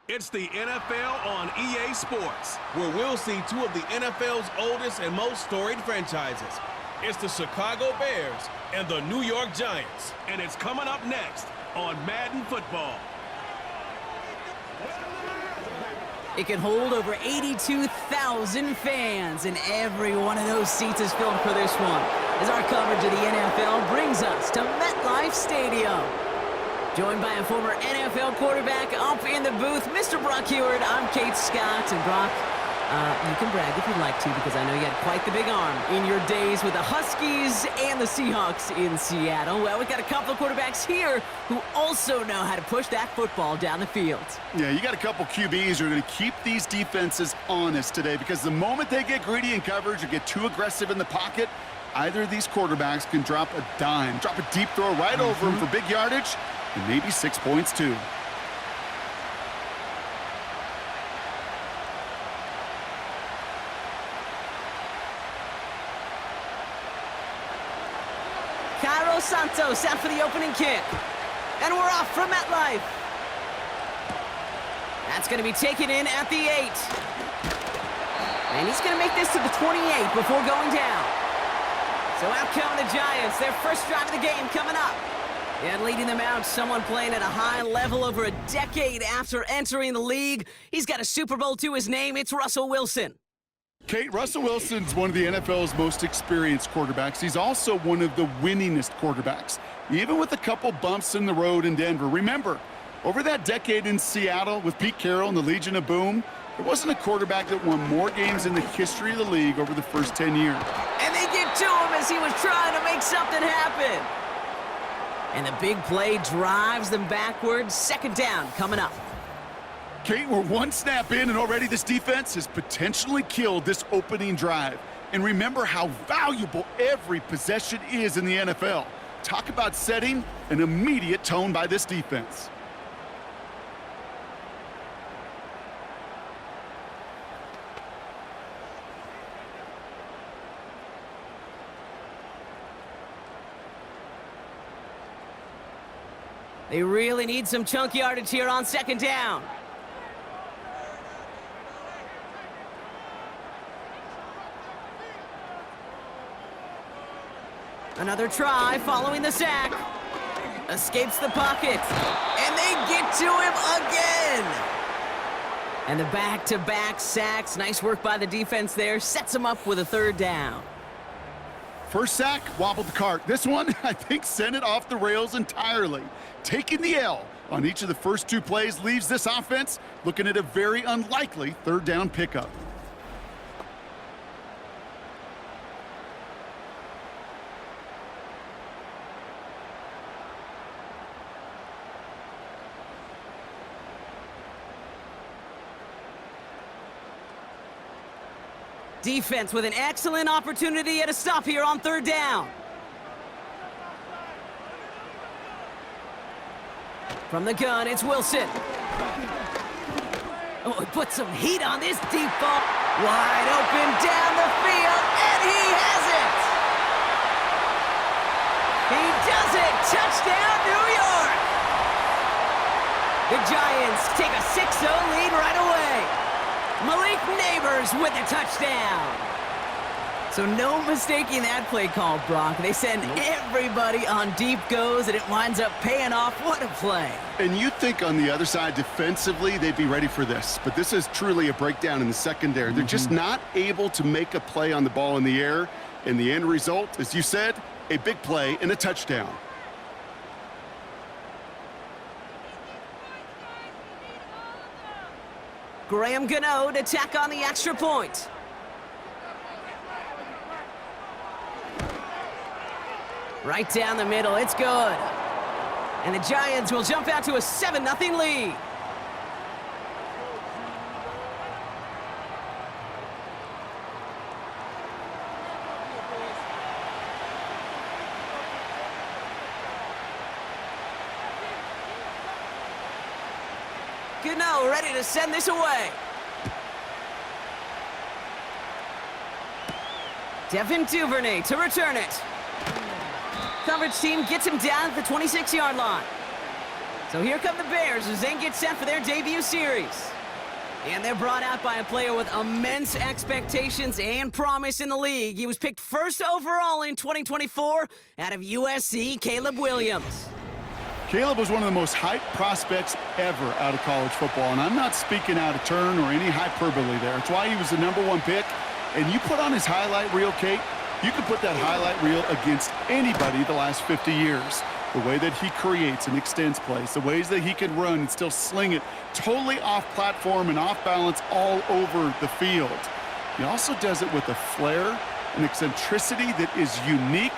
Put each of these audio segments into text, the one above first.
It's the NFL on EA Sports, where we'll see two of the NFL's oldest and most storied franchises. It's the Chicago Bears and the New York Giants, and it's coming up next on Madden Football. It can hold over 82,000 fans, and every one of those seats is filled for this one, as our coverage of the NFL brings us to MetLife Stadium. Joined by a former NFL quarterback up in the booth, Mr. Brock Heward. I'm Kate Scott, and Brock, you can brag if you'd like to, because I know you had quite the big arm in your days with the Huskies and the Seahawks in Seattle. Well, we've got a couple of quarterbacks here who also know how to push that football down the field. Yeah, you got a couple QBs who are going to keep these defenses honest today, because the moment they get greedy in coverage or get too aggressive in the pocket, either of these quarterbacks can drop a dime, drop a deep throw right over them for big yardage, and maybe 6 points too. Cairo Santos out for the opening kick. And we're off from MetLife. That's going to be taken in at the 8. And he's going to make this to the 28 before going down. So out come the Giants, their first drive of the game coming up. And leading them out, someone playing at a high level over a decade after entering the league. He's got a Super Bowl to his name. It's Russell Wilson. Kate, Russell Wilson's one of the NFL's most experienced quarterbacks. He's also one of the winningest quarterbacks, even with a couple bumps in the road in Denver. Remember, over that decade in Seattle with Pete Carroll and the Legion of Boom, there wasn't a quarterback that won more games in the history of the league over the first 10 years. And they get to him as he was trying to make something happen. And the big play drives them backwards. Second down coming up. Kate, we're one snap in, and already this defense has potentially killed this opening drive. And remember how valuable every possession is in the NFL. Talk about setting an immediate tone by this defense. They really need some chunk yardage here on second down. Another try following the sack. Escapes the pocket. And they get to him again. And the back-to-back sacks. Nice work by the defense there. Sets him up with a third down. First sack, wobbled the cart. This one, I think, sent it off the rails entirely. Taking the L on each of the first two plays leaves this offense looking at a very unlikely third down pickup. Defense with an excellent opportunity at a stop here on third down. From the gun, it's Wilson. Oh, he put some heat on this deep ball. Wide open down the field, and he has it! He does it! Touchdown, New York! The Giants take a 6-0 lead right away. Malik Neighbors with a touchdown. So no mistaking that play call, Brock. They send everybody on deep goes, and it winds up paying off. What a play. And you think on the other side, defensively, they'd be ready for this. But this is truly a breakdown in the secondary. They're just not able to make a play on the ball in the air. And the end result, as you said, a big play and a touchdown. Graham Gano to tack on the extra point. Right down the middle, it's good. And the Giants will jump out to a 7-0 lead. Gano ready to send this away. Devin Duvernay to return it. Coverage team gets him down at the 26-yard line. So here come the Bears as they get set for their debut series. And they're brought out by a player with immense expectations and promise in the league. He was picked first overall in 2024 out of USC, Caleb Williams. Caleb was one of the most hyped prospects ever out of college football, and I'm not speaking out of turn or any hyperbole there. It's why he was the #1 pick. And you put on his highlight reel, Kate, you could put that highlight reel against anybody the last 50 years. The way that he creates and extends plays, the ways that he can run and still sling it totally off platform and off balance all over the field. He also does it with a flair and eccentricity that is unique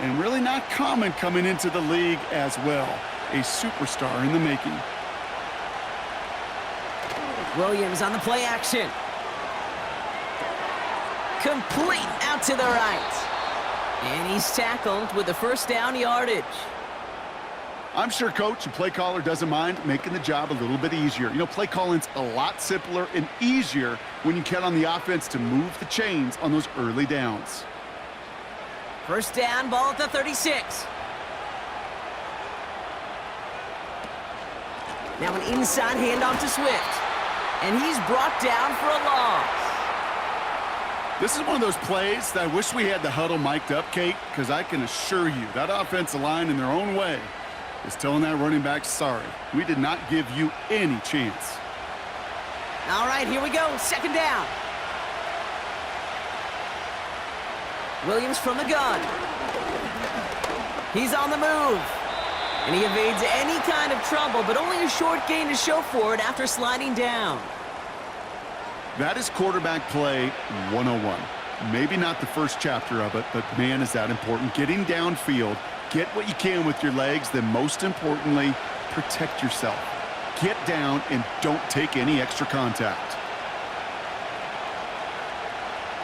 and really not common coming into the league as well. A superstar in the making. Williams on the play action. Complete out to the right. And he's tackled with the first down yardage. I'm sure coach and play caller doesn't mind making the job a little bit easier. You know, play calling's a lot simpler and easier when you count on the offense to move the chains on those early downs. First down, ball at the 36. Now an inside handoff to Swift. And he's brought down for a loss. This is one of those plays that I wish we had the huddle mic'd up, Kate, because I can assure you that offensive line in their own way is telling that running back, sorry, we did not give you any chance. All right, here we go, second down. Williams from the gun. He's on the move. And he evades any kind of trouble, but only a short gain to show for it after sliding down. That is quarterback play 101. Maybe not the first chapter of it, but man, is that important. Getting downfield, get what you can with your legs, then most importantly, protect yourself. Get down and don't take any extra contact.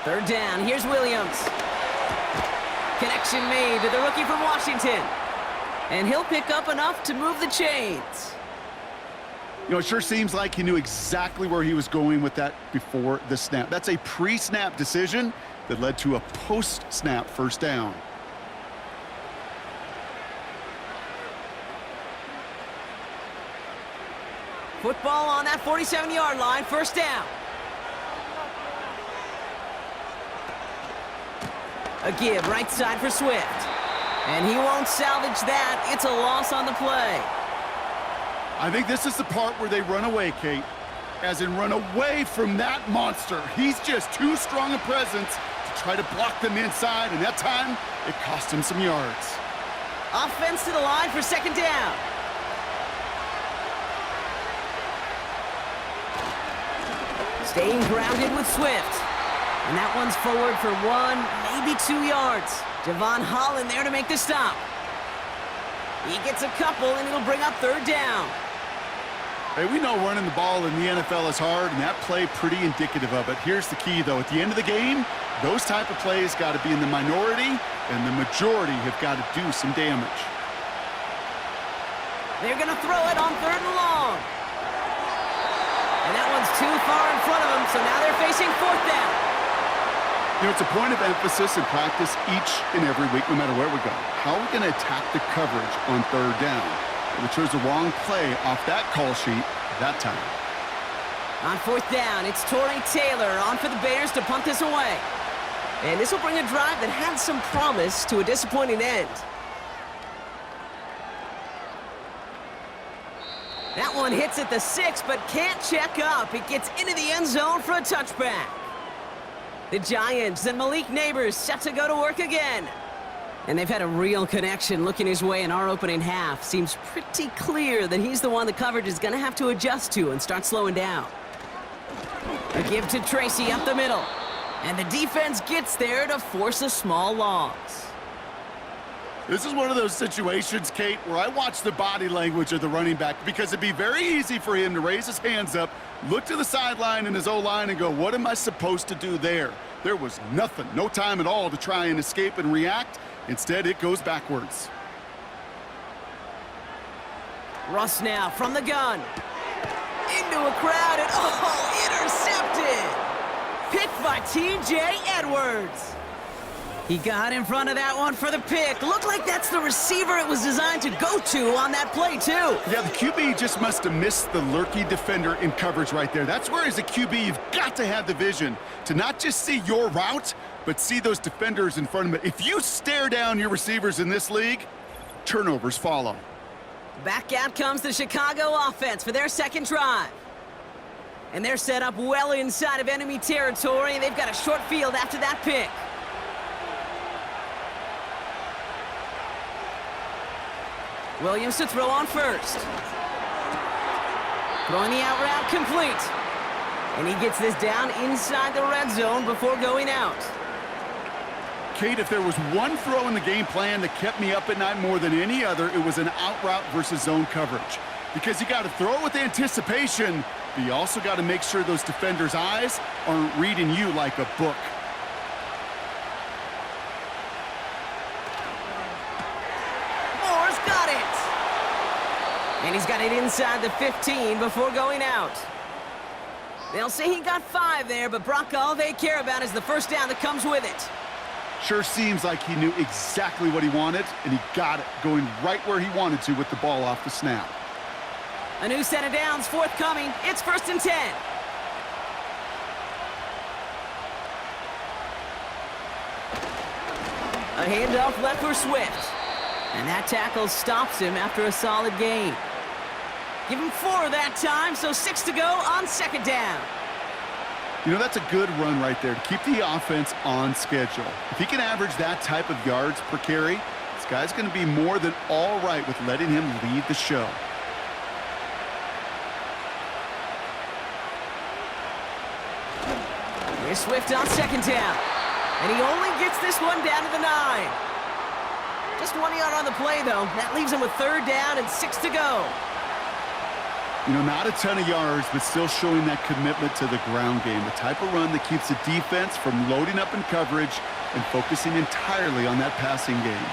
Third down, here's Williams. Connection made to the rookie from Washington. And he'll pick up enough to move the chains. You know, it sure seems like he knew exactly where he was going with that before the snap. That's a pre-snap decision that led to a post-snap first down. Football on that 47-yard line, first down. A give right side for Swift. And he won't salvage that. It's a loss on the play. I think this is the part where they run away, Kate. As in run away from that monster. He's just too strong a presence to try to block them inside, and that time, it cost him some yards. Offense to the line for second down. Staying grounded with Swift. And that one's forward for 1, maybe 2 yards. Javon Holland there to make the stop. He gets a couple, and it'll bring up third down. Hey, we know running the ball in the NFL is hard, and that play pretty indicative of it. Here's the key, though. At the end of the game, those type of plays got to be in the minority, and the majority have got to do some damage. They're going to throw it on third and long. And that one's too far in front of them, so now they're facing fourth down. You know, it's a point of emphasis in practice each and every week, no matter where we go. How are we going to attack the coverage on third down? We chose the wrong play off that call sheet that time. On fourth down, it's Torrey Taylor on for the Bears to punt this away. And this will bring a drive that had some promise to a disappointing end. That one hits at the 6, but can't check up. It gets into the end zone for a touchback. The Giants and Malik Neighbors set to go to work again. And they've had a real connection looking his way in our opening half. Seems pretty clear that he's the one the coverage is going to have to adjust to and start slowing down. A give to Tracy up the middle. And the defense gets there to force a small loss. This is one of those situations, Kate, where I watch the body language of the running back because it'd be very easy for him to raise his hands up, look to the sideline in his O-line and go, what am I supposed to do there? There was nothing, no time at all to try and escape and react. Instead, it goes backwards. Russ now from the gun. Into a crowd and, oh, intercepted! Picked by T.J. Edwards. He got in front of that one for the pick. Looked like that's the receiver it was designed to go to on that play, too. Yeah, the QB just must have missed the lurky defender in coverage right there. That's where, as a QB, you've got to have the vision to not just see your route, but see those defenders in front of it. If you stare down your receivers in this league, turnovers follow. Back out comes the Chicago offense for their second drive. And they're set up well inside of enemy territory, and they've got a short field after that pick. Williams to throw on first. Throwing the out route complete. And he gets this down inside the red zone before going out. Kate, if there was one throw in the game plan that kept me up at night more than any other, it was an out route versus zone coverage. Because you got to throw it with anticipation, but you also got to make sure those defenders' eyes aren't reading you like a book. Moore's got it! And he's got it inside the 15 before going out. They'll say he got 5 there, but Brock, all they care about is the first down that comes with it. Sure seems like he knew exactly what he wanted, and he got it, going right where he wanted to with the ball off the snap. A new set of downs forthcoming. It's 1st and 10. A handoff left for Swift. And that tackle stops him after a solid gain. Give him 4 that time, so 6 to go on second down. You know, that's a good run right there to keep the offense on schedule. If he can average that type of yards per carry, this guy's going to be more than all right with letting him lead the show. Here's Swift on second down. And he only gets this one down to the 9. Just 1 yard on the play, though. That leaves him with 3rd down and 6 to go. You know, not a ton of yards, but still showing that commitment to the ground game. The type of run that keeps the defense from loading up in coverage and focusing entirely on that passing game.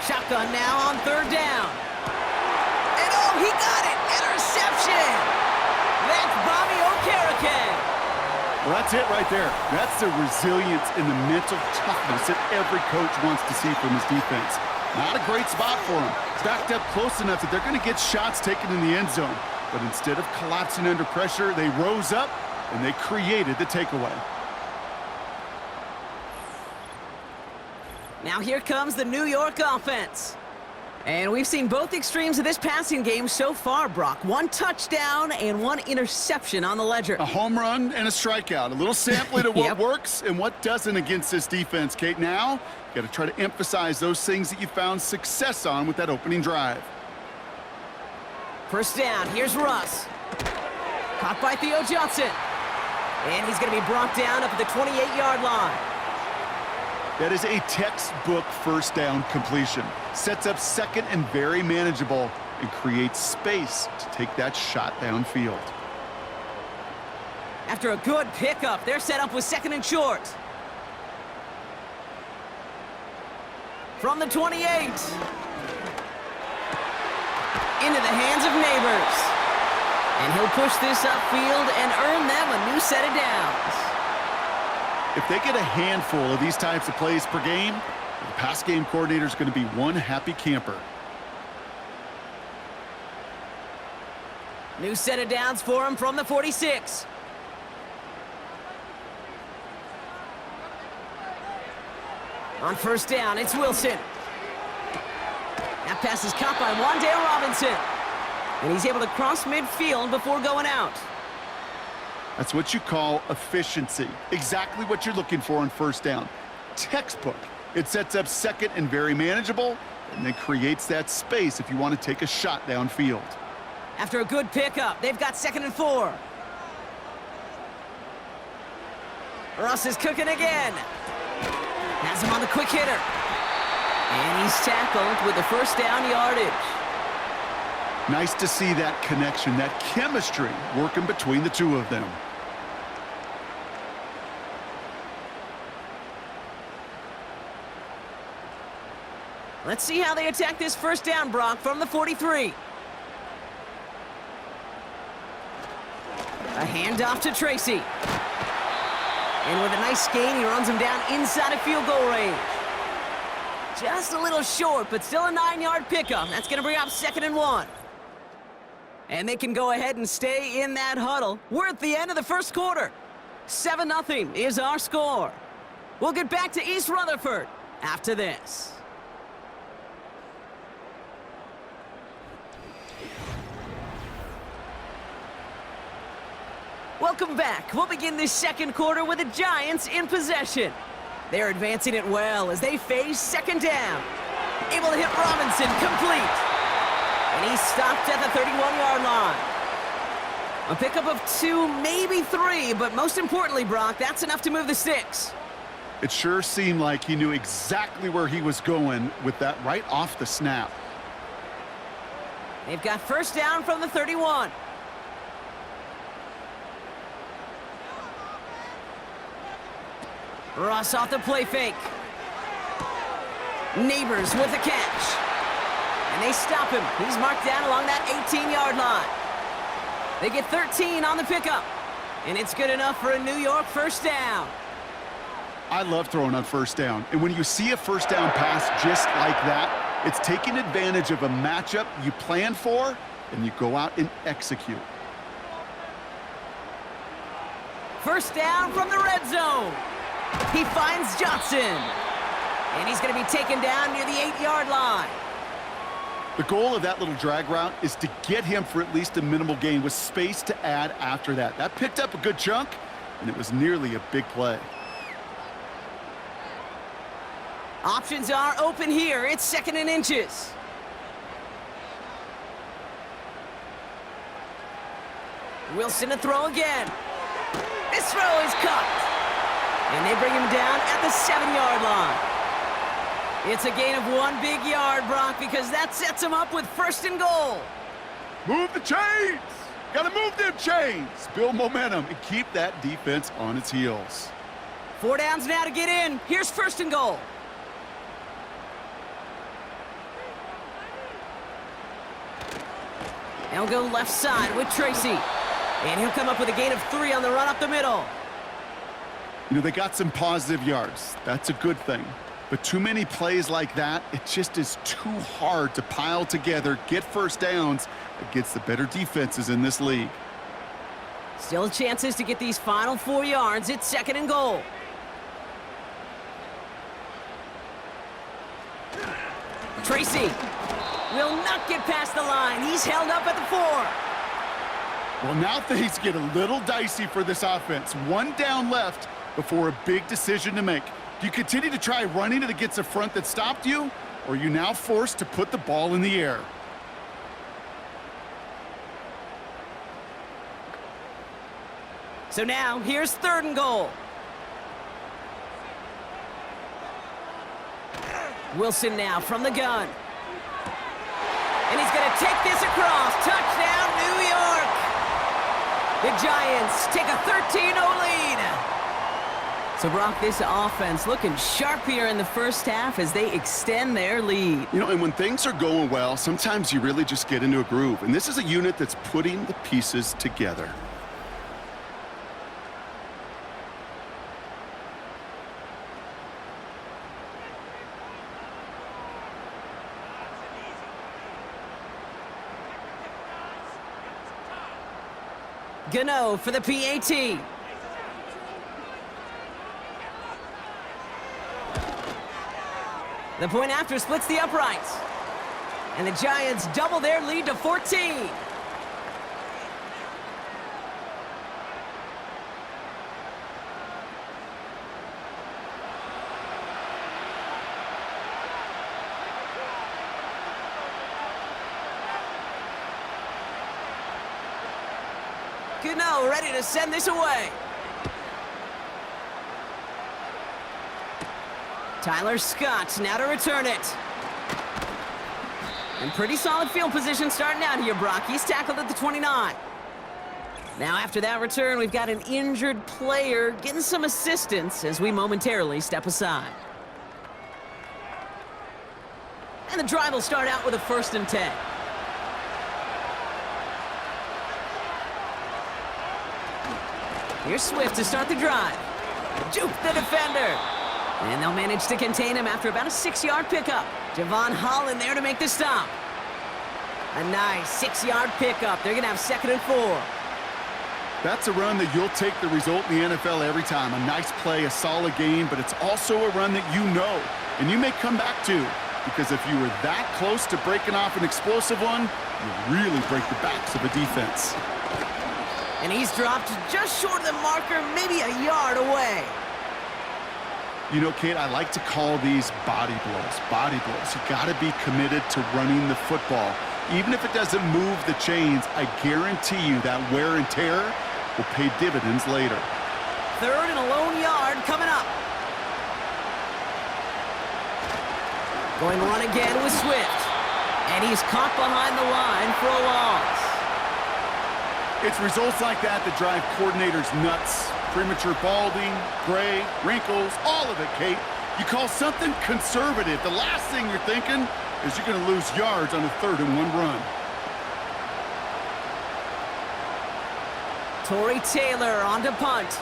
Shotgun now on 3rd down. And oh, he got it! Interception! That's Bobby Okereke. Well, that's it right there. That's the resilience and the mental toughness that every coach wants to see from his defense. Not a great spot for him. Backed up close enough that they're going to get shots taken in the end zone. But instead of collapsing under pressure, they rose up and they created the takeaway. Now here comes the New York offense. And we've seen both extremes of this passing game so far, Brock. 1 touchdown and 1 interception on the ledger. A home run and a strikeout. A little sampling of what works and what doesn't against this defense, Kate. Now, you got to try to emphasize those things that you found success on with that opening drive. 1st down. Here's Russ. Caught by Theo Johnson. And he's going to be brought down up at the 28-yard line. That is a textbook 1st down completion. Sets up 2nd and very manageable and creates space to take that shot downfield. After a good pickup, they're set up with 2nd and short. From the 28. Into the hands of Neighbors. And he'll push this upfield and earn them a new set of downs. If they get a handful of these types of plays per game, the pass game coordinator is going to be one happy camper. New set of downs for him from the 46. On 1st down, it's Wilson. That pass is caught by Wan'Dale Robinson. And he's able to cross midfield before going out. That's what you call efficiency. Exactly what you're looking for on 1st down. Textbook. It sets up 2nd and very manageable, and then creates that space if you want to take a shot downfield. After a good pickup, they've got 2nd and 4. Russ is cooking again. Has him on the quick hitter. And he's tackled with the 1st down yardage. Nice to see that connection, that chemistry working between the two of them. Let's see how they attack this 1st down, Brock, from the 43. A handoff to Tracy. And with a nice gain, he runs him down inside of field goal range. Just a little short, but still a 9-yard pickup. That's going to bring up 2nd and 1. And they can go ahead and stay in that huddle. We're at the end of the first quarter. 7-0 is our score. We'll get back to East Rutherford after this. Welcome back. We'll begin this second quarter with the Giants in possession. They're advancing it well as they face 2nd down. Able to hit Robinson, complete. And he's stopped at the 31-yard line. A pickup of 2, maybe 3, but most importantly, Brock, that's enough to move the sticks. It sure seemed like he knew exactly where he was going with that right off the snap. They've got 1st down from the 31. Ross off the play fake. Neighbors with the catch. And they stop him. He's marked down along that 18-yard line. They get 13 on the pickup. And it's good enough for a New York 1st down. I love throwing on 1st down. And when you see a 1st down pass just like that, it's taking advantage of a matchup you plan for, and you go out and execute. 1st down from the red zone. He finds Johnson. And he's going to be taken down near the 8-yard line. The goal of that little drag route is to get him for at least a minimal gain with space to add after that. That picked up a good chunk, and it was nearly a big play. Options are open here. It's 2nd and inches. Wilson to throw again. This throw is caught. And they bring him down at the 7-yard line. It's a gain of 1 big yard, Brock, because that sets him up with 1st and goal. Move the chains! Gotta move them chains! Build momentum and keep that defense on its heels. 4 downs now to get in. Here's 1st and goal. They'll go left side with Tracy. And he'll come up with a gain of 3 on the run up the middle. You know, they got some positive yards. That's a good thing. But too many plays like that, it just is too hard to pile together, get 1st downs against the better defenses in this league. Still chances to get these final 4 yards. It's 2nd and goal. Tracy will not get past the line. He's held up at the 4. Well, now things get a little dicey for this offense. 1 down left before a big decision to make. Do you continue to try running it against a front that stopped you, or are you now forced to put the ball in the air? So now, here's 3rd and goal. Wilson now from the gun. And he's going to take this across. Touchdown, New York! The Giants take a 13-0 lead. So, Brock, this offense looking sharp here in the 1st half as they extend their lead. You know, and when things are going well, sometimes you really just get into a groove. And this is a unit that's putting the pieces together. Gano for the PAT. The point after splits the uprights. And the Giants double their lead to 14. Gano ready to send this away. Tyler Scott now to return it. And pretty solid field position starting out here, Brock. He's tackled at the 29. Now after that return, we've got an injured player getting some assistance as we momentarily step aside. And the drive will start out with a 1st and 10. Here's Swift to start the drive. Juke the defender. And they'll manage to contain him after about a 6-yard pickup. Javon Holland there to make the stop. A nice 6-yard pickup. They're going to have 2nd and 4. That's a run that you'll take the result in the NFL every time. A nice play, a solid game, but it's also a run that you know and you may come back to, because if you were that close to breaking off an explosive one, you really break the backs of a defense. And he's dropped just short of the marker, maybe a yard away. You know, Kate, I like to call these body blows. Body blows. You got to be committed to running the football. Even if it doesn't move the chains, I guarantee you that wear and tear will pay dividends later. 3rd and a lone yard coming up. Going to run again with Swift. And he's caught behind the line for a loss. It's results like that that drive coordinators nuts. Premature balding, gray, wrinkles, all of it, Kate. You call something conservative, the last thing you're thinking is you're going to lose yards on a 3rd and 1 run. Torrey Taylor on to punt.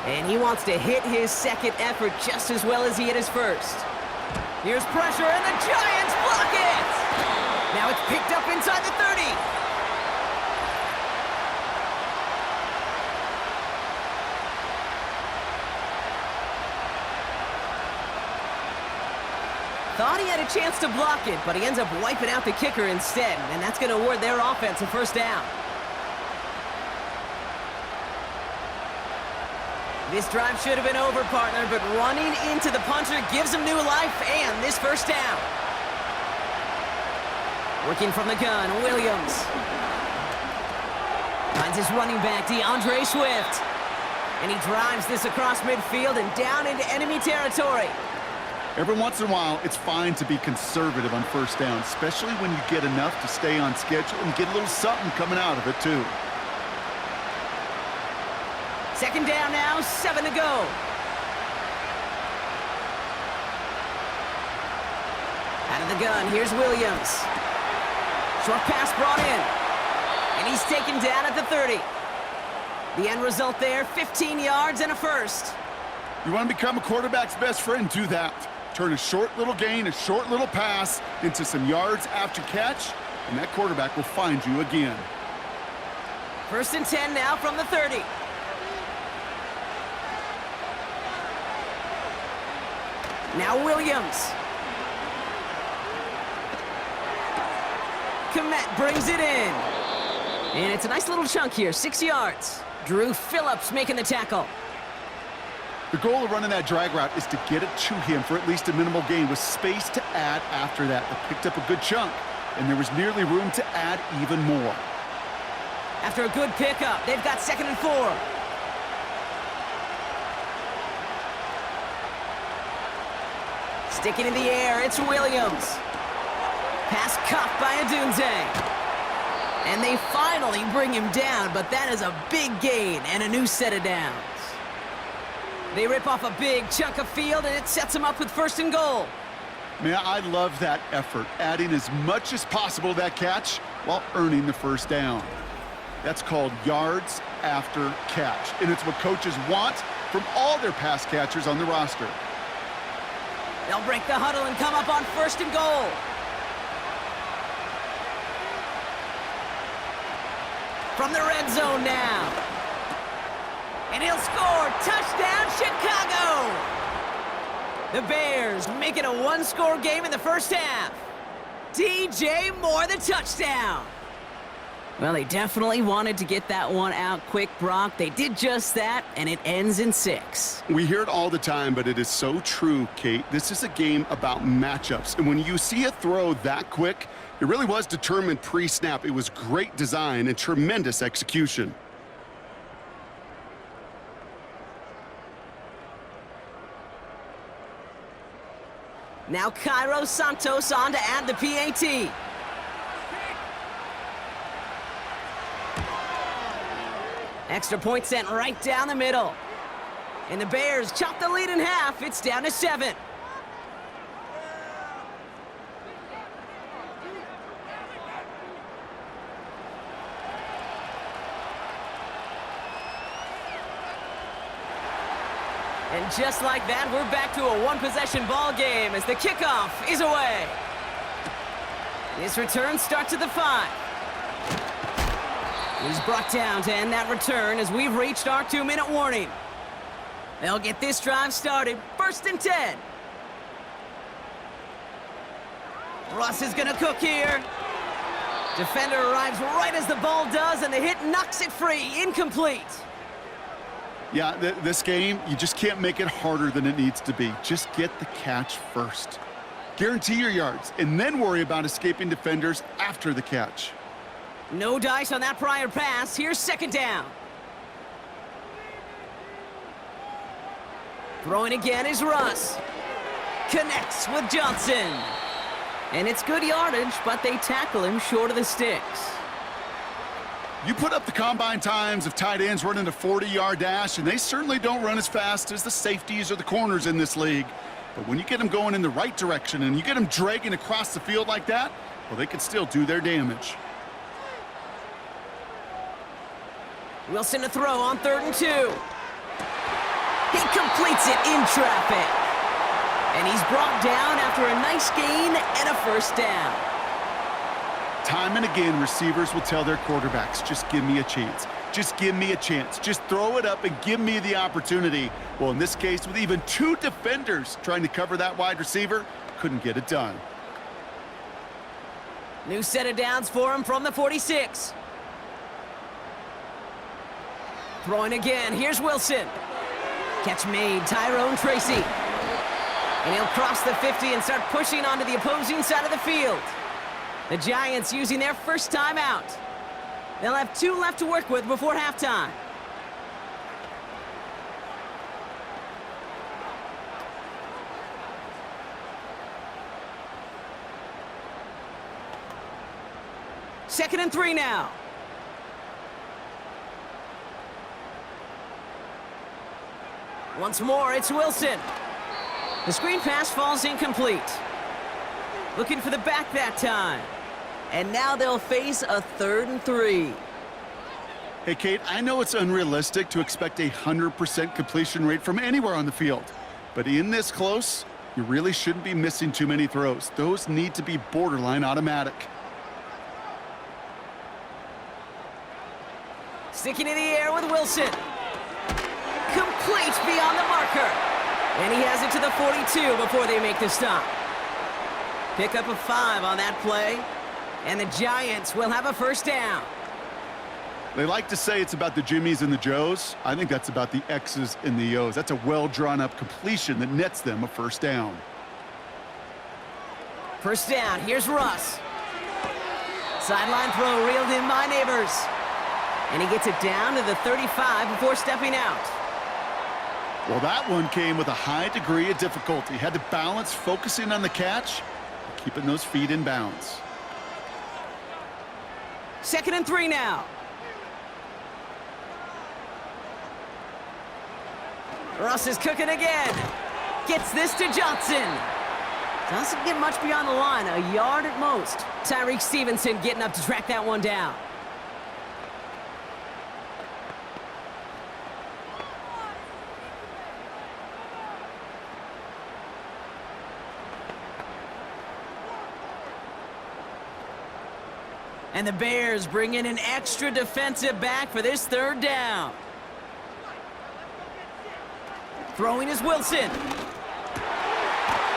And he wants to hit his 2nd effort just as well as he hit his 1st. Here's pressure, and the Giants block it! Now it's picked up inside the 30. Thought he had a chance to block it, but he ends up wiping out the kicker instead, and that's going to award their offense a 1st down. This drive should have been over, partner, but running into the punter gives him new life and this 1st down. Working from the gun, Williams. Finds his running back, DeAndre Swift. And he drives this across midfield and down into enemy territory. Every once in a while, it's fine to be conservative on 1st down, especially when you get enough to stay on schedule and get a little something coming out of it, too. 2nd down now, 7 to go. Out of the gun, here's Williams. Short pass brought in. And he's taken down at the 30. The end result there, 15 yards and a 1st. You want to become a quarterback's best friend, do that. Turn a short little gain, a short little pass into some yards after catch, and that quarterback will find you again. 1st and 10 now from the 30. Now Williams. Komet brings it in. And it's a nice little chunk here, 6 yards. Drew Phillips making the tackle. The goal of running that drag route is to get it to him for at least a minimal gain with space to add after that. They picked up a good chunk, and there was nearly room to add even more. After a good pickup, they've got 2nd and 4. Sticking in the air, it's Williams. Pass caught by Adunze. And they finally bring him down, but that is a big gain and a new set of downs. They rip off a big chunk of field, and it sets them up with 1st and goal. Man, I love that effort, adding as much as possible to that catch while earning the 1st down. That's called yards after catch, and it's what coaches want from all their pass catchers on the roster. They'll break the huddle and come up on 1st and goal. From the red zone now. And he'll score. Touchdown, Chicago! The Bears make it a 1-score game in the 1st half. DJ Moore, the touchdown. Well, they definitely wanted to get that one out quick, Brock. They did just that, and it ends in 6. We hear it all the time, but it is so true, Kate. This is a game about matchups, and when you see a throw that quick, it really was determined pre-snap. It was great design and tremendous execution. Now Cairo Santos on to add the PAT. Extra point sent right down the middle. And the Bears chop the lead in half. It's down to 7. And just like that, we're back to a one-possession ball game as the kickoff is away. This return starts at the 5. He's brought down to end that return as we've reached our 2-minute warning. They'll get this drive started. 1st and 10. Russ is going to cook here. Defender arrives right as the ball does, and the hit knocks it free. Incomplete. Yeah, this game, you just can't make it harder than it needs to be. Just get the catch first. Guarantee your yards, and then worry about escaping defenders after the catch. No dice on that prior pass. Here's 2nd down. Throwing again is Russ. Connects with Johnson. And it's good yardage, but they tackle him short of the sticks. You put up the combine times of tight ends running a 40-yard dash, and they certainly don't run as fast as the safeties or the corners in this league. But when you get them going in the right direction and you get them dragging across the field like that, well, they can still do their damage. Wilson to throw on 3rd and 2. He completes it in traffic. And he's brought down after a nice gain and a 1st down. Time and again, receivers will tell their quarterbacks, just give me a chance. Just give me a chance. Just throw it up and give me the opportunity. Well, in this case, with even 2 defenders trying to cover that wide receiver, couldn't get it done. New set of downs for him from the 46. Throwing again. Here's Wilson. Catch made. Tyrone Tracy. And he'll cross the 50 and start pushing onto the opposing side of the field. The Giants using their first timeout. They'll have 2 left to work with before halftime. Second and 3 now. Once more, it's Wilson. The screen pass falls incomplete. Looking for the back that time. And now they'll face a 3rd and 3. Hey, Kate, I know it's unrealistic to expect a 100% completion rate from anywhere on the field. But in this close, you really shouldn't be missing too many throws. Those need to be borderline automatic. Sticking in the air with Wilson. Complete beyond the marker. And he has it to the 42 before they make the stop. Pick up a 5 on that play. And the Giants will have a 1st down. They like to say it's about the Jimmies and the Joes. I think that's about the X's and the O's. That's a well-drawn-up completion that nets them a 1st down. 1st down. Here's Russ. Sideline throw reeled in by Neighbors. And he gets it down to the 35 before stepping out. Well, that one came with a high degree of difficulty. Had to balance focusing on the catch, keeping those feet in bounds. 2nd and 3 now. Russ is cooking again. Gets this to Johnson. Doesn't get much beyond the line, a yard at most. Tyreek Stevenson getting up to track that one down. And the Bears bring in an extra defensive back for this 3rd down. Throwing is Wilson.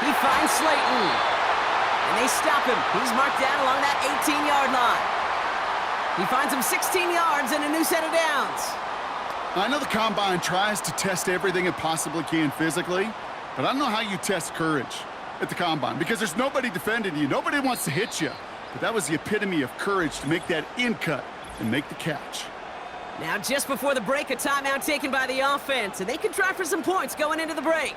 He finds Slayton. And they stop him. He's marked down along that 18-yard line. He finds him 16 yards and a new set of downs. I know the Combine tries to test everything it possibly can physically, but I don't know how you test courage at the Combine because there's nobody defending you. Nobody wants to hit you. But that was the epitome of courage to make that in-cut and make the catch. Now, just before the break, a timeout taken by the offense, and they can try for some points going into the break.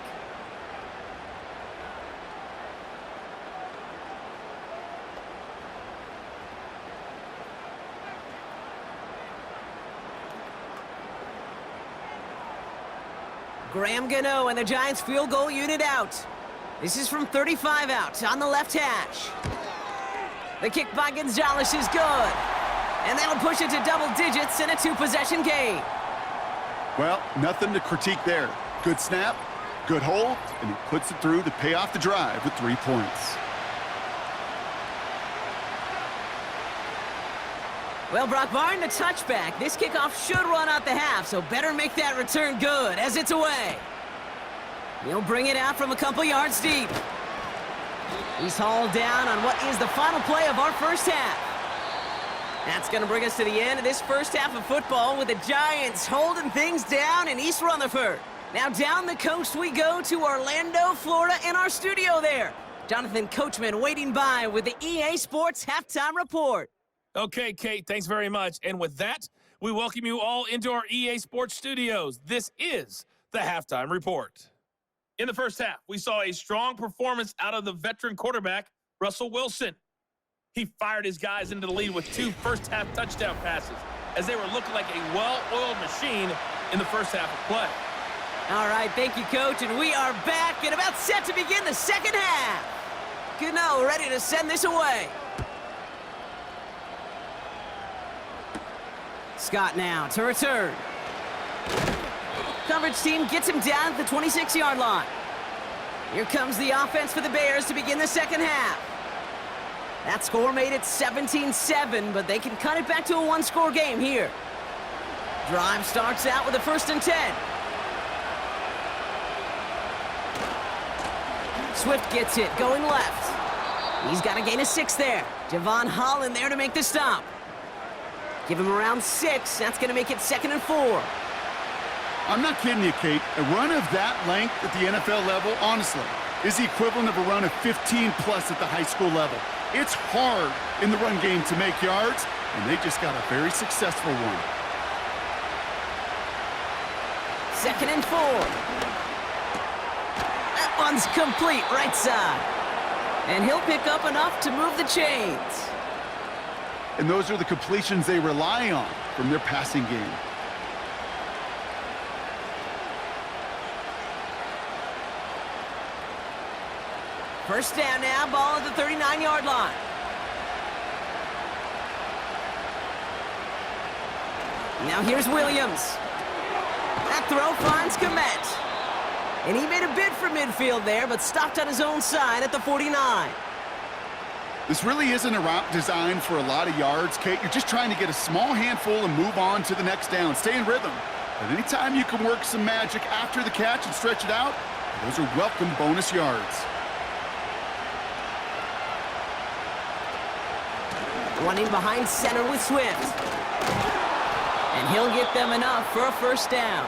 Graham Gano and the Giants field goal unit out. This is from 35 out on the left hash. The kick by Gonzalez is good. And that'll push it to double digits in a 2-possession game. Well, nothing to critique there. Good snap, Good hold, and he puts it through to pay off the drive with 3 points. Well, Brock, barring the touchback, this kickoff should run out the half, so better make that return good as it's away. He'll bring it out from a couple yards deep. He's hauled down on what is the final play of our first half. That's going to bring us to the end of this first half of football with the Giants holding things down in East Rutherford. Now down the coast we go to Orlando, Florida, in our studio there. Jonathan Coachman waiting by with the EA Sports Halftime Report. Okay, Kate, thanks very much. And with that, we welcome you all into our EA Sports studios. This is the Halftime Report. In the first half, we saw a strong performance out of the veteran quarterback, Russell Wilson. He fired his guys into the lead with 2 first-half touchdown passes as they were looking like a well-oiled machine in the first half of play. All right, thank you, Coach, and we are back and about set to begin the second half. Gano ready to send this away. Scott now to return. Coverage team gets him down at the 26-yard line. Here comes the offense for the Bears to begin the second half. That score made it 17-7, but they can cut it back to a 1-score game here. Drive starts out with a 1st and 10. Swift gets it, going left. He's got to gain a 6 there. Javon Holland there to make the stop. Give him around 6. That's going to make it 2nd and 4. I'm not kidding you, Kate. A run of that length at the NFL level, honestly, is the equivalent of a run of 15-plus at the high school level. It's hard in the run game to make yards, and they just got a very successful one. 2nd and 4. That one's complete, right side. And he'll pick up enough to move the chains. And those are the completions they rely on from their passing game. First down now, ball at the 39-yard line. Now here's Williams. That throw finds Komet. And he made a bid for midfield there, but stopped on his own side at the 49. This really isn't a route designed for a lot of yards, Kate. You're just trying to get a small handful and move on to the next down. Stay in rhythm. But anytime you can work some magic after the catch and stretch it out, those are welcome bonus yards. Running behind center with Swift. And he'll get them enough for a first down.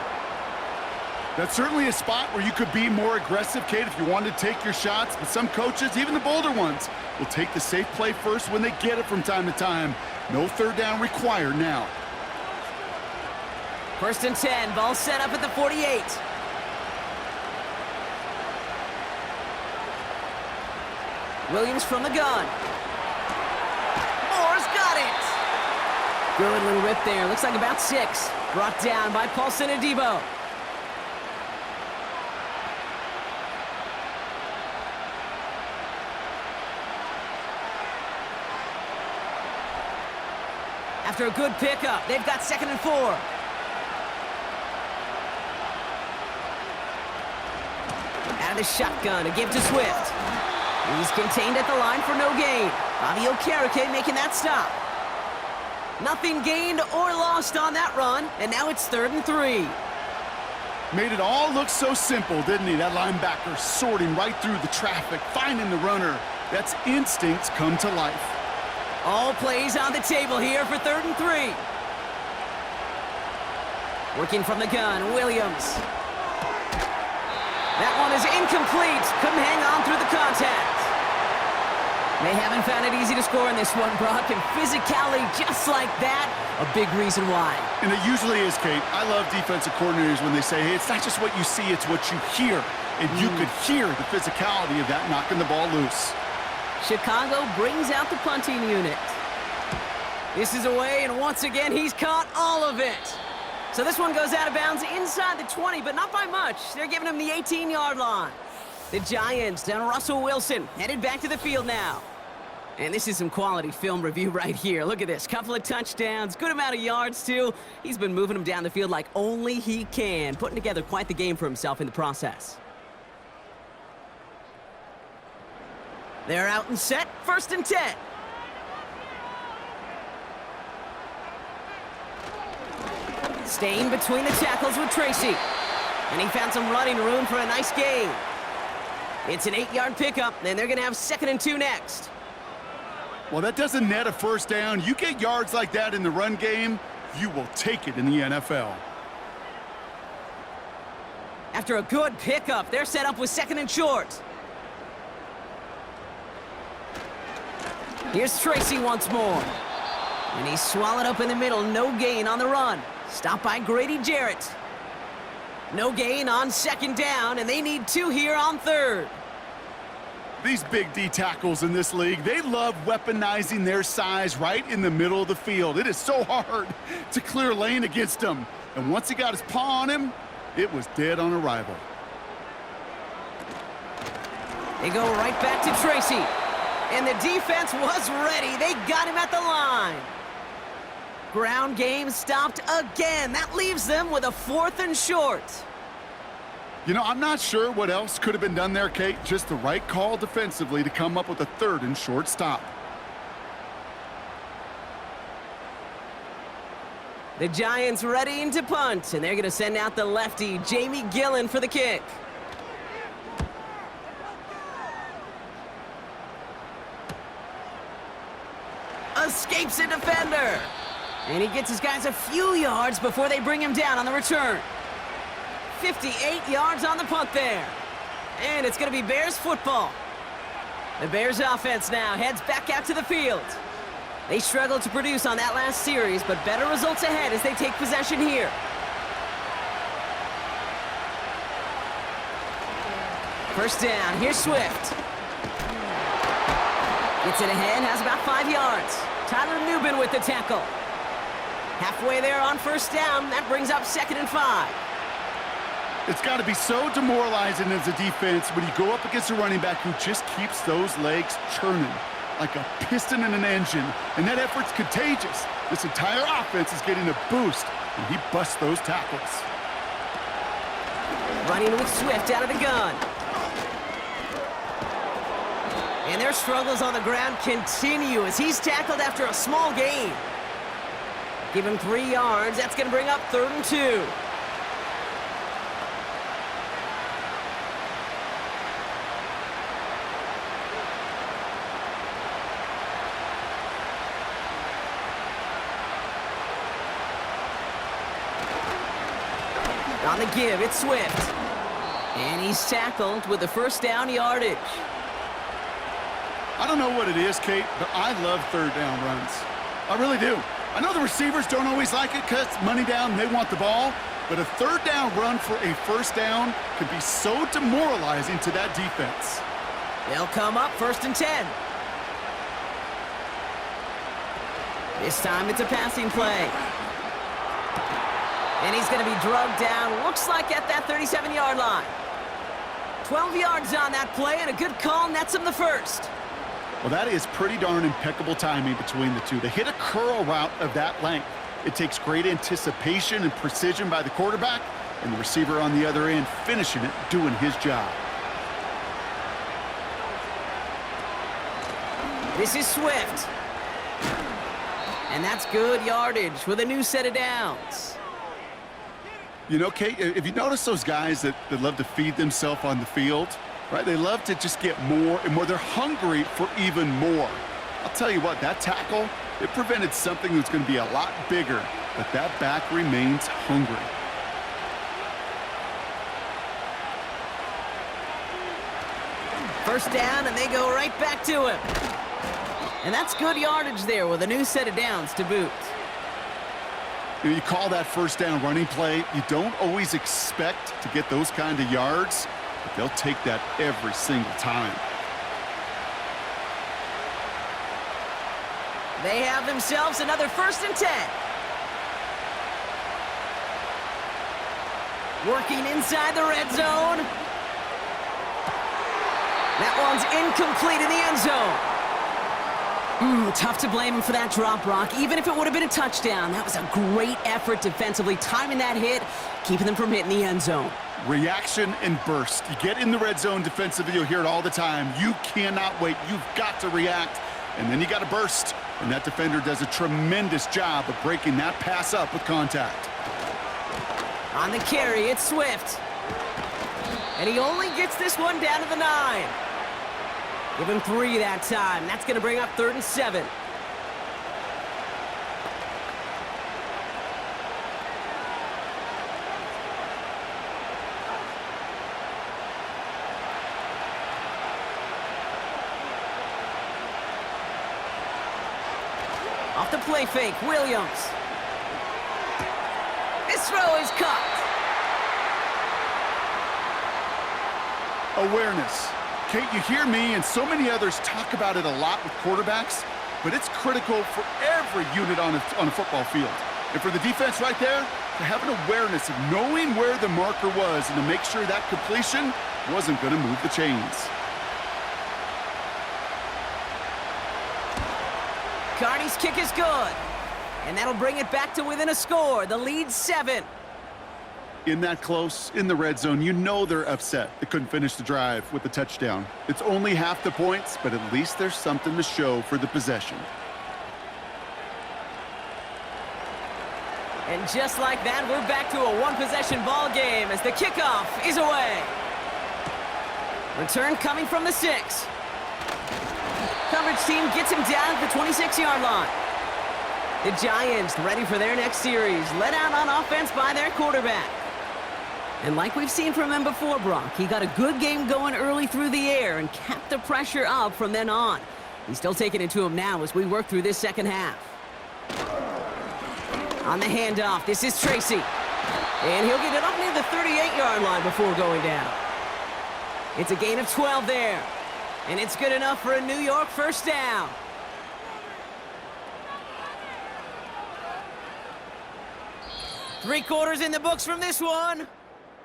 That's certainly a spot where you could be more aggressive, Kate, if you wanted to take your shots. But some coaches, even the bolder ones, will take the safe play first when they get it from time to time. No third down required now. 1st and 10, ball set up at the 48. Williams from the gun. Moore's got it. Good little rip there. Looks like about 6. Brought down by Paulson Adebo. After a good pickup, they've got 2nd and 4. Out of the shotgun to give to Swift. He's contained at the line for no gain. Bobby Okereke making that stop. Nothing gained or lost on that run, and now it's 3rd and 3. Made it all look so simple, didn't he? That linebacker sorting right through the traffic, finding the runner. That's instincts come to life. All plays on the table here for 3rd and 3. Working from the gun, Williams. That one is incomplete. Couldn't hang on through the contact. They haven't found it easy to score in this one, Brock, and physicality just like that, a big reason why. And it usually is, Kate. I love defensive coordinators when they say, hey, it's not just what you see, it's what you hear. And you could hear the physicality of that knocking the ball loose. Chicago brings out the punting unit. This is away, and once again, he's caught all of it. So this one goes out of bounds inside the 20, but not by much. They're giving him the 18-yard line. The Giants down Russell Wilson, headed back to the field now. And this is some quality film review right here. Look at this. Couple of touchdowns, good amount of yards, too. He's been moving them down the field like only he can, putting together quite the game for himself in the process. They're out and set, 1st and 10. Staying between the tackles with Tracy. And he found some running room for a nice gain. It's an 8-yard pickup, and they're going to have 2nd and 2 next. Well, that doesn't net a first down. You get yards like that in the run game, you will take it in the NFL. After a good pickup, they're set up with 2nd and short. Here's Tracy once more. And he's swallowed up in the middle. No gain on the run. Stopped by Grady Jarrett. No gain on 2nd down, and they need 2 here on 3rd. These big D tackles in this league, they love weaponizing their size right in the middle of the field. It is so hard to clear lane against them. And once he got his paw on him, it was dead on arrival. They go right back to Tracy. And the defense was ready. They got him at the line. Ground game stopped again. That leaves them with a 4th and short. You know, I'm not sure what else could have been done there, Kate. Just the right call defensively to come up with a 3rd and short stop. The Giants readying to punt, and they're going to send out the lefty, Jamie Gillen, for the kick. Escapes a defender. And he gets his guys a few yards before they bring him down on the return. 58 yards on the punt there. And it's going to be Bears football. The Bears offense now heads back out to the field. They struggled to produce on that last series, but better results ahead as they take possession here. First down, here's Swift. Gets it ahead, has about 5 yards. Tyler Newbin with the tackle. Halfway there on 1st down, that brings up 2nd and 5. It's got to be so demoralizing as a defense when you go up against a running back who just keeps those legs churning like a piston in an engine, and that effort's contagious. This entire offense is getting a boost, and he busts those tackles. Running with Swift out of the gun. And their struggles on the ground continue as he's tackled after a small gain. Give him 3 yards. That's going to bring up 3rd and 2. On the give, it's Swift. And he's tackled with the 1st down yardage. I don't know what it is, Kate, but I love 3rd down runs. I really do. I know the receivers don't always like it because money down, they want the ball, but a 3rd down run for a 1st down can be so demoralizing to that defense. They'll come up 1st and 10. This time it's a passing play. And he's going to be drugged down, looks like at that 37-yard line. 12 yards on that play, and a good call nets him the 1st. Well, that is pretty darn impeccable timing between the two. They hit a curl route of that length. It takes great anticipation and precision by the quarterback, and the receiver on the other end finishing it, doing his job. This is Swift. And that's good yardage with a new set of downs. You know, Kate, if you notice those guys that love to feed themselves on the field, right? They love to just get more and more. They're hungry for even more. I'll tell you what, that tackle, it prevented something that's going to be a lot bigger, but that back remains hungry. First down, and they go right back to him. And that's good yardage there with a new set of downs to boot. You call that 1st down running play, you don't always expect to get those kind of yards, but they'll take that every single time. They have themselves another 1st and 10. Working inside the red zone. That one's incomplete in the end zone. Tough to blame him for that drop, Brock. Even if it would have been a touchdown, that was a great effort defensively, timing that hit, keeping them from hitting the end zone. Reaction and burst. You get in the red zone defensively, you'll hear it all the time. You cannot wait. You've got to react, and then you got to burst. And that defender does a tremendous job of breaking that pass up with contact. On the carry, it's Swift. And he only gets this one down to the 9. Give him 3 that time. That's going to bring up 3rd and 7. Off the play fake, Williams. This throw is caught. Awareness. Kate, you hear me and so many others talk about it a lot with quarterbacks, but it's critical for every unit on a football field. And for the defense right there, to have an awareness of knowing where the marker was and to make sure that completion wasn't going to move the chains. Carney's kick is good. And that'll bring it back to within a score. The lead's 7. In that close, in the red zone, you know they're upset. They couldn't finish the drive with the touchdown. It's only half the points, but at least there's something to show for the possession. And just like that, we're back to a one-possession ball game as the kickoff is away. Return coming from the 6. Coverage team gets him down at the 26-yard line. The Giants ready for their next series, led out on offense by their quarterback. And like we've seen from him before, Brock, he got a good game going early through the air and kept the pressure up from then on. He's still taking it to him now as we work through this second half. On the handoff, this is Tracy. And he'll get it up near the 38-yard line before going down. It's a gain of 12 there. And it's good enough for a New York first down. Three quarters in the books from this one.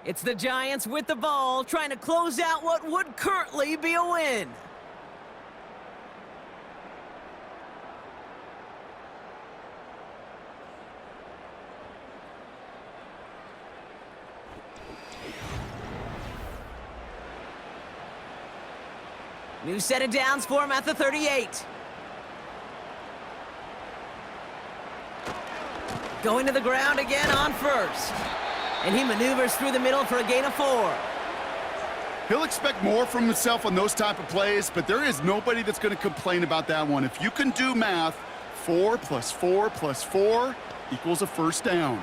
It's the Giants with the ball, trying to close out what would currently be a win. New set of downs for him at the 38. Going to the ground again on first. And he maneuvers through the middle for a gain of 4. He'll expect more from himself on those type of plays, but there is nobody that's going to complain about that one. If you can do math, 4 plus 4 plus 4 equals a first down.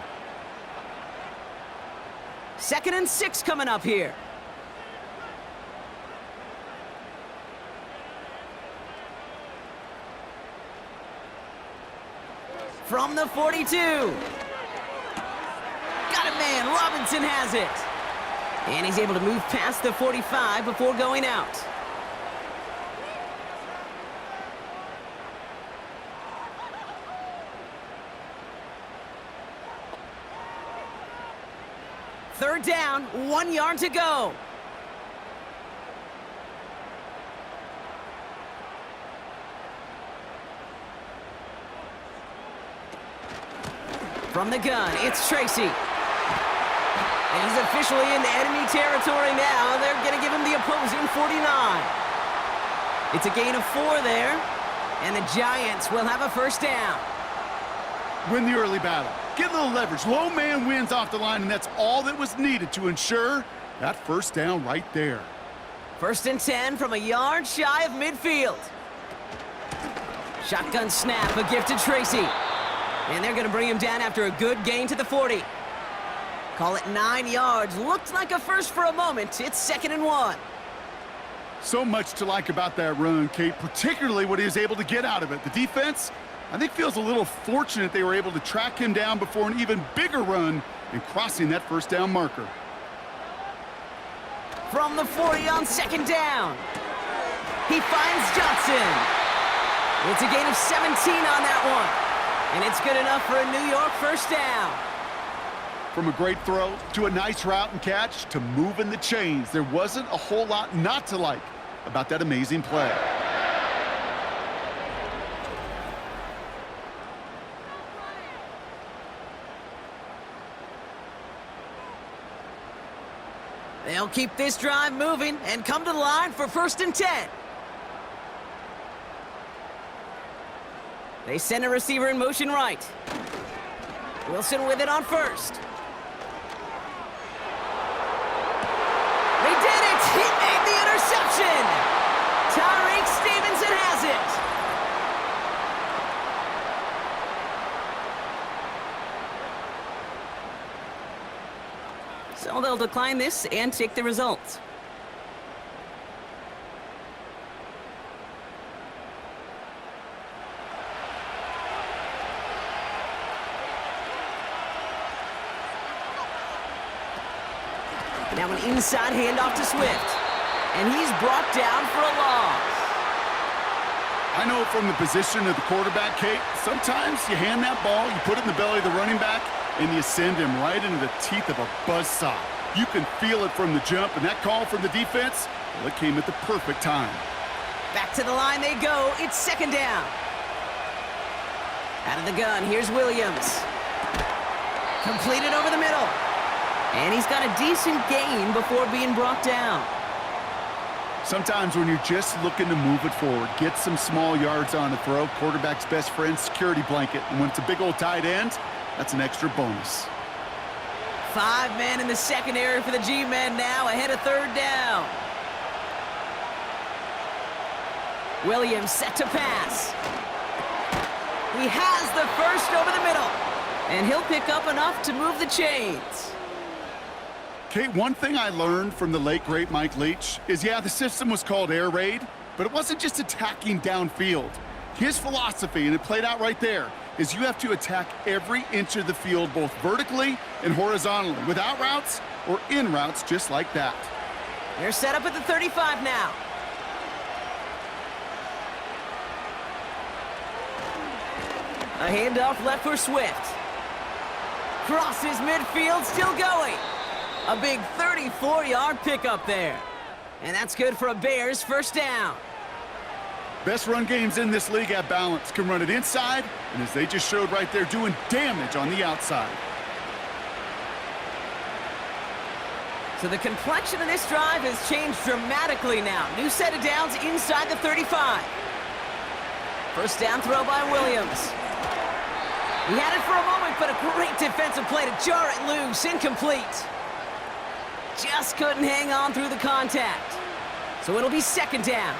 2nd and 6 coming up here. From the 42. Got it, man. Robinson has it. And he's able to move past the 45 before going out. Third down, 1 yard to go. From the gun, it's Tracy. And he's officially in enemy territory now. They're going to give him the opposing 49. It's a gain of 4 there. And the Giants will have a first down. Win the early battle. Get a little leverage. Low man wins off the line, and that's all that was needed to ensure that first down right there. 1st and 10 from a yard shy of midfield. Shotgun snap, a gift to Tracy. And they're going to bring him down after a good gain to the 40. Call it 9 yards. Looked like a first for a moment. It's 2nd and 1. So much to like about that run, Kate, particularly what he was able to get out of it. The defense, I think, feels a little fortunate they were able to track him down before an even bigger run and crossing that first down marker. From the 40 on 2nd down. He finds Johnson. It's a gain of 17 on that one. And it's good enough for a New York first down. From a great throw to a nice route and catch to moving the chains, there wasn't a whole lot not to like about that amazing play. They'll keep this drive moving and come to the line for 1st and 10. They send a receiver in motion right. Wilson with it on 1st. They did it! He made the interception! Tyreek Stevenson has it! So they'll decline this and take the results. Now an inside handoff to Swift. And he's brought down for a loss. I know from the position of the quarterback, Kate, sometimes you hand that ball, you put it in the belly of the running back, and you send him right into the teeth of a buzzsaw. You can feel it from the jump, and that call from the defense, well, it came at the perfect time. Back to the line they go. It's 2nd down. Out of the gun, here's Williams. Completed over the middle. And he's got a decent gain before being brought down. Sometimes when you're just looking to move it forward, get some small yards on a throw, quarterback's best friend, security blanket. And when it's a big old tight end, that's an extra bonus. 5 men in the secondary for the G-men now, ahead of 3rd down. Williams set to pass. He has the first over the middle. And he'll pick up enough to move the chains. Kate, one thing I learned from the late, great Mike Leach is, yeah, the system was called air raid, but it wasn't just attacking downfield. His philosophy, and it played out right there, is you have to attack every inch of the field, both vertically and horizontally, with out routes or in routes just like that. They're set up at the 35 now. A handoff left for Swift. Crosses midfield, still going. A big 34-yard pickup there. And that's good for a Bears 1st down. Best run games in this league have balance. Can run it inside, and as they just showed right there, doing damage on the outside. So the complexion of this drive has changed dramatically now. New set of downs inside the 35. 1st down throw by Williams. He had it for a moment, but a great defensive play to jar it loose. Incomplete. Just couldn't hang on through the contact. So it'll be 2nd down.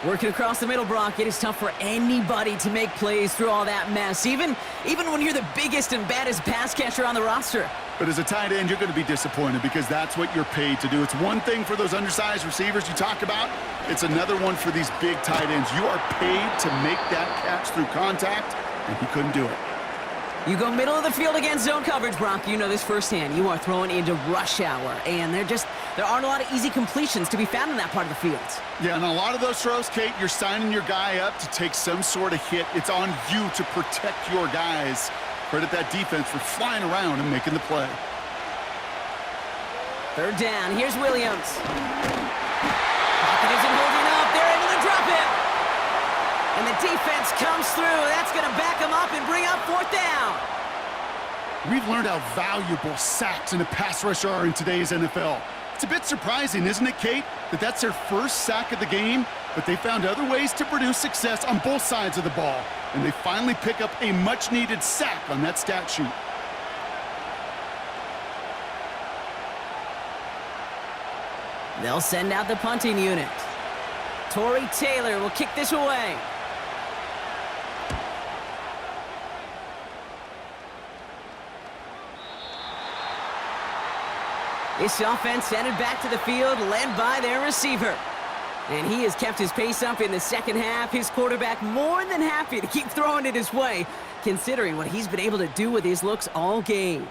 Working across the middle, Brock, it is tough for anybody to make plays through all that mess, even when you're the biggest and baddest pass catcher on the roster. But as a tight end, you're going to be disappointed because that's what you're paid to do. It's one thing for those undersized receivers you talk about. It's another one for these big tight ends. You are paid to make that catch through contact, and he couldn't do it. You go middle of the field against zone coverage, Brock. You know this firsthand. You are throwing into rush hour, and there aren't a lot of easy completions to be found in that part of the field. Yeah, and a lot of those throws, Kate, you're signing your guy up to take some sort of hit. It's on you to protect your guys. Credit that defense for flying around and making the play. 3rd down. Here's Williams. Pocket isn't holding up. They're able to drop it. And the defense comes through. That's going to back them up and bring up 4th down. We've learned how valuable sacks in a pass rush are in today's NFL. It's a bit surprising, isn't it, Kate, that that's their first sack of the game, but they found other ways to produce success on both sides of the ball, and they finally pick up a much-needed sack on that stat sheet. They'll send out the punting unit. Torrey Taylor will kick this away. This offense headed back to the field, led by their receiver. And he has kept his pace up in the 2nd half. His quarterback more than happy to keep throwing it his way, considering what he's been able to do with his looks all game.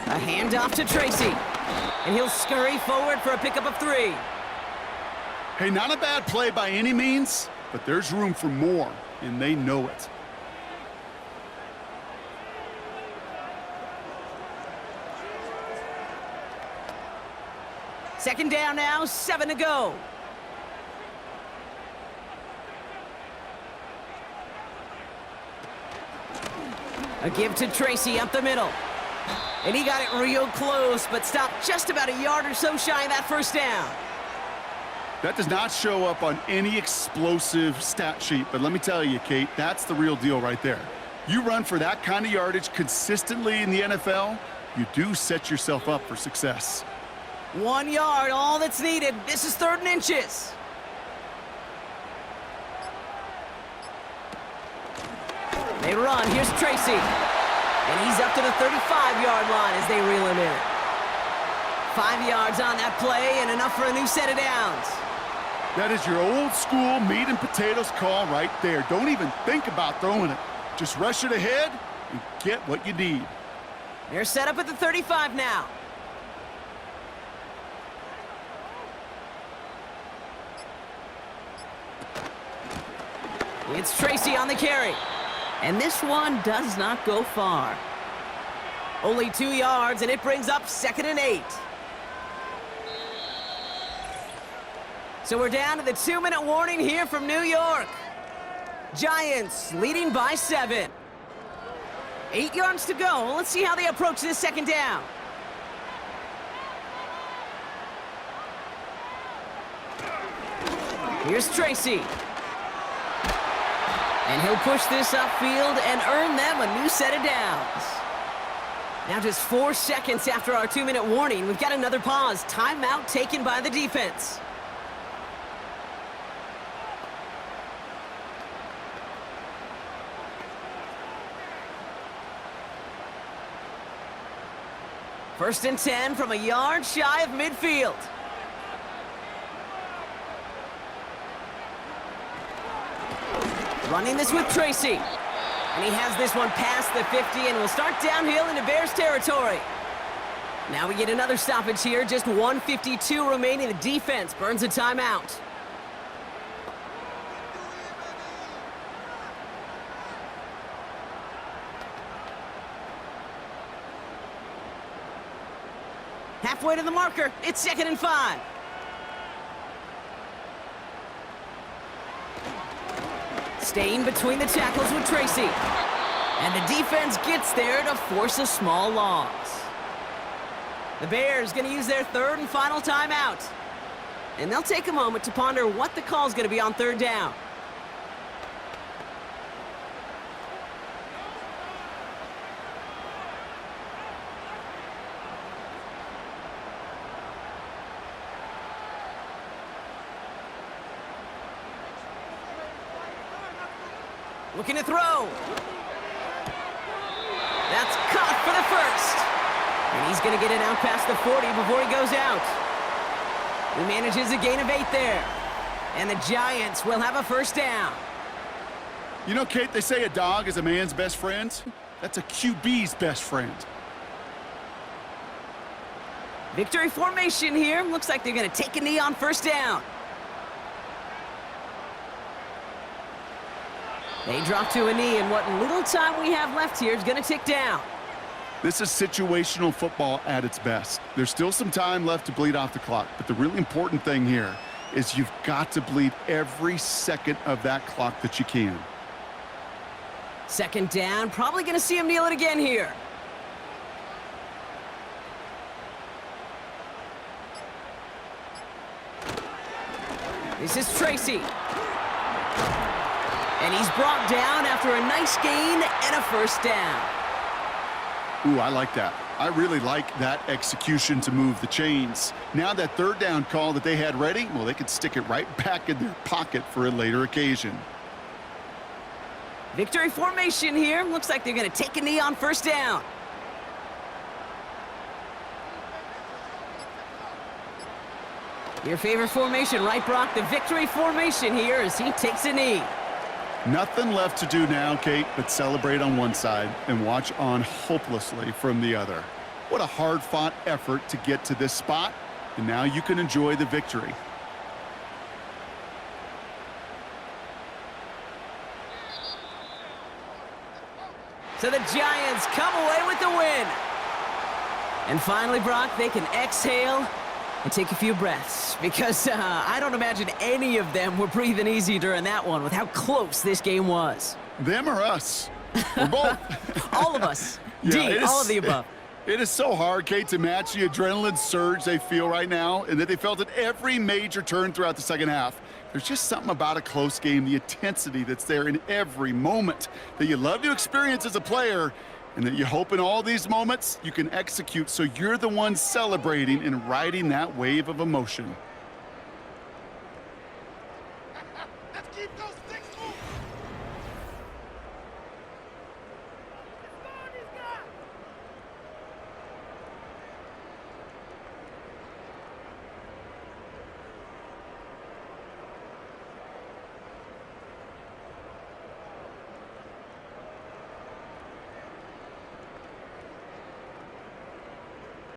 A handoff to Tracy. And he'll scurry forward for a pickup of 3. Hey, not a bad play by any means, but there's room for more, and they know it. Second down now, 7 to go. A give to Tracy up the middle. And he got it real close, but stopped just about a yard or so shy of that first down. That does not show up on any explosive stat sheet, but let me tell you, Kate, that's the real deal right there. You run for that kind of yardage consistently in the NFL, you do set yourself up for success. 1 yard, all that's needed. This is 3rd and inches. They run. Here's Tracy. And he's up to the 35-yard line as they reel him in. 5 yards on that play and enough for a new set of downs. That is your old school meat and potatoes call right there. Don't even think about throwing it. Just rush it ahead and get what you need. They're set up at the 35 now. It's Tracy on the carry. And this one does not go far. Only 2 yards, and it brings up 2nd and 8. So we're down to the 2-minute warning here from New York. Giants leading by 7. 8 yards to go. Let's see how they approach this 2nd down. Here's Tracy. And he'll push this upfield and earn them a new set of downs. Now just 4 seconds after our 2-minute warning, we've got another pause. Timeout taken by the defense. First and 10 from a yard shy of midfield. Running this with Tracy. And he has this one past the 50 and will start downhill into Bears territory. Now we get another stoppage here. Just 1:52 remaining. The defense burns a timeout. Halfway to the marker. It's 2nd and 5. Staying between the tackles with Tracy. And the defense gets there to force a small loss. The Bears going to use their 3rd and final timeout. And they'll take a moment to ponder what the call is going to be on 3rd down. Looking to throw. That's caught for the first. And he's going to get it out past the 40 before he goes out. He manages a gain of 8 there. And the Giants will have a first down. You know, Kate, they say a dog is a man's best friend. That's a QB's best friend. Victory formation here. Looks like they're going to take a knee on first down. They drop to a knee, and what little time we have left here is going to tick down. This is situational football at its best. There's still some time left to bleed off the clock, but the really important thing here is you've got to bleed every second of that clock that you can. 2nd down, probably going to see him kneel it again here. This is Tracy. And he's brought down after a nice gain and a first down. Ooh, I like that. I really like that execution to move the chains. Now that 3rd down call that they had ready, well, they could stick it right back in their pocket for a later occasion. Victory formation here. Looks like they're going to take a knee on first down. Your favorite formation, right, Brock? The victory formation here as he takes a knee. Nothing left to do now, Kate, but celebrate on one side and watch on hopelessly from the other. What a hard-fought effort to get to this spot, and now you can enjoy the victory. So the Giants come away with the win. And finally, Brock, they can exhale and take a few breaths, because I don't imagine any of them were breathing easy during that one with how close this game was. Them or us? Or both. All of us. Yeah, D, all of the above. It is so hard, Kate, to match the adrenaline surge they feel right now and that they felt at every major turn throughout the second half. There's just something about a close game, the intensity that's there in every moment that you love to experience as a player, and that you hope in all these moments you can execute so you're the one celebrating and riding that wave of emotion.